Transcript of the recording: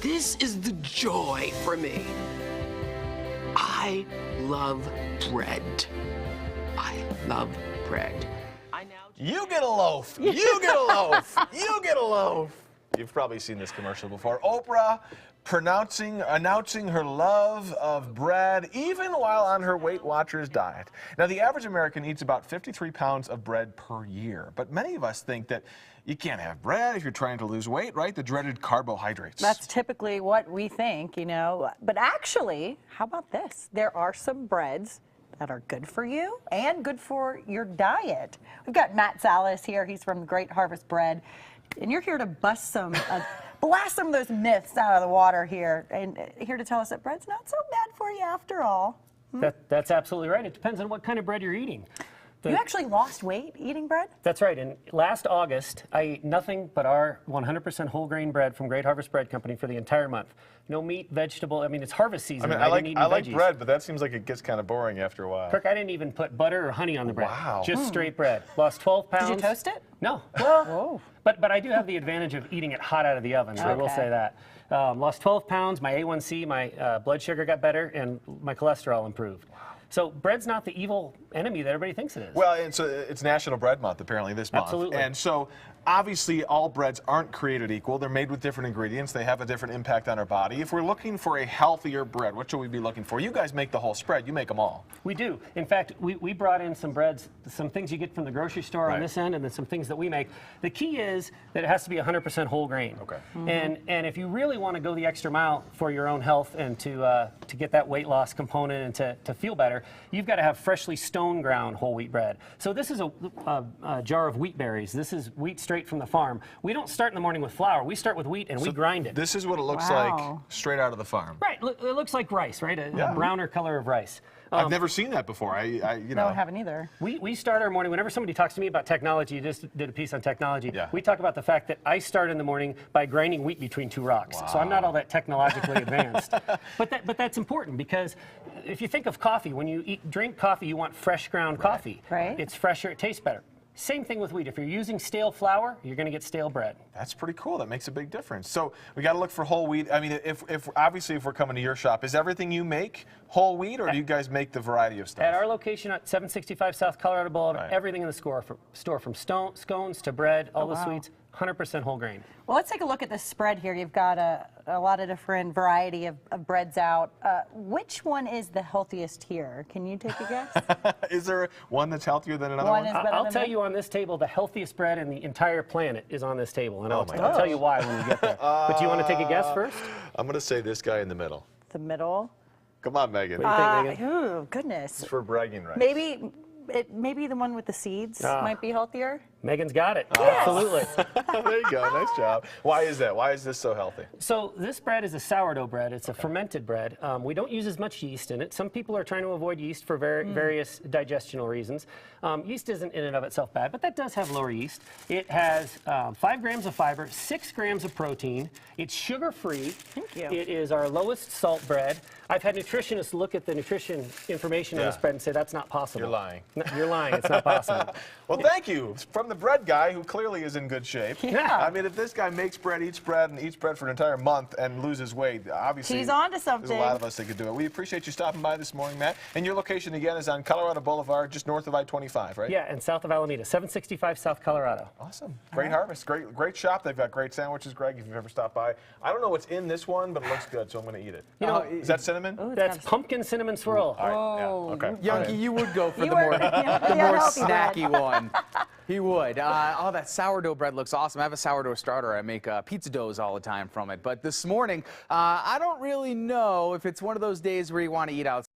this is the joy for me. I love bread. I love bread. You get a loaf. You get a loaf. You get a loaf. You've probably seen this commercial before. Oprah announcing her love of bread even while on her Weight Watchers diet. Now, the average American eats about 53 pounds of bread per year, but many of us think that you can't have bread if you're trying to lose weight, right? The dreaded carbohydrates. That's typically what we think, you know. But actually, how about this? There are some breads that are good for you and good for your diet. We've got Matt Salas here. He's from Great Harvest Bread. And you're here to blast some of those myths out of the water here. And here to tell us that bread's not so bad for you after all. That's absolutely right. It depends on what kind of bread you're eating. You actually lost weight eating bread? That's right. And last August, I ate nothing but our 100% whole grain bread from Great Harvest Bread Company for the entire month. No meat, vegetable. I mean, it's harvest season. I like bread, but that seems like it gets kind of boring after a while. Kirk, I didn't even put butter or honey on the bread. Wow. Just straight bread. Lost 12 pounds. Did you toast it? No. Well, but I do have the advantage of eating it hot out of the oven, so I will say that. Lost 12 pounds. My A1C, my blood sugar got better, and my cholesterol improved. So bread's not the evil enemy that everybody thinks it is. Well, and so it's National Bread Month apparently this month. Absolutely. And so obviously all breads aren't created equal. They're made with different ingredients. They have a different impact on our body. If we're looking for a healthier bread, what should we be looking for? You guys make the whole spread. You make them all. We do. In fact, we brought in some breads, some things you get from the grocery store on this end, and then some things that we make. The key is that it has to be 100% whole grain. Okay. And if you really want to go the extra mile for your own health and to get that weight loss component and to feel better, you've got to have freshly stone ground whole wheat bread. So this is a jar of wheat berries. This is wheat straight from the farm. We don't start in the morning with flour. We start with wheat and we grind it. This is what it looks like straight out of the farm. Right. It looks like rice, right? A browner color of rice. I've never seen that before. You know. No, I haven't either. We start our morning, whenever somebody talks to me about technology, you just did a piece on technology, Yeah. we talk about the fact that I start in the morning by grinding wheat between two rocks. So I'm not all that technologically advanced. But that's important because if you think of coffee, when you drink coffee, you want fresh ground coffee. Right. It's fresher, it tastes better. Same thing with wheat. If you're using stale flour, you're going to get stale bread. That's pretty cool. That makes a big difference. So we got to look for whole wheat. I mean, if obviously if we're coming to your shop, is everything you make whole wheat, or do you guys make the variety of stuff? At our location at 765 South Colorado Boulevard, everything in the store from scones to bread, all the sweets, 100% whole grain. Well, let's take a look at this spread here. You've got a lot of different variety of breads out. Which one is the healthiest here? Can you take a guess? Is there one that's healthier than another one? I'll tell you on this table, the healthiest bread in the entire planet is on this table, and I'll tell you why when we get there. But do you want to take a guess first? I'm going to say this guy in the middle. The middle? Come on, Megan. What do you think, Megan? Ooh, goodness. It's for bragging rights. Maybe the one with the seeds might be healthier. Megan's got it. Absolutely. There you go. Nice job. Why is that? Why is this so healthy? So this bread is a sourdough bread. It's a fermented bread. We don't use as much yeast in it. Some people are trying to avoid yeast for various digestional reasons. Yeast isn't in and of itself bad, but that does have lower yeast. It has 5 grams of fiber, 6 grams of protein. It's sugar-free. Thank you. It is our lowest salt bread. I've had nutritionists look at the nutrition information on this bread and say that's not possible. You're lying. No, you're lying. It's not possible. Well, thank you. From the bread guy, who clearly is in good shape. Yeah. I mean, if this guy makes bread, eats bread, and eats bread for an entire month and loses weight, obviously He's on to something. there's a lot of us that could do it. We appreciate you stopping by this morning, Matt. And your location, again, is on Colorado Boulevard, just north of I-25, right? Yeah, and south of Alameda, 765 South Colorado. Awesome. Great harvest. Great shop. They've got great sandwiches, Greg, if you've ever stopped by. I don't know what's in this one, but it looks good, so I'm going to eat it. You know, is that cinnamon? That's pumpkin cinnamon swirl. All right. Yeah. Okay. Youngie, you would go for the You more, were- the yeah, more healthy bread. snacky one. He would. Oh, that sourdough bread looks awesome. I have a sourdough starter. I make pizza doughs all the time from it. But this morning, I don't really know if it's one of those days where you want to eat outside.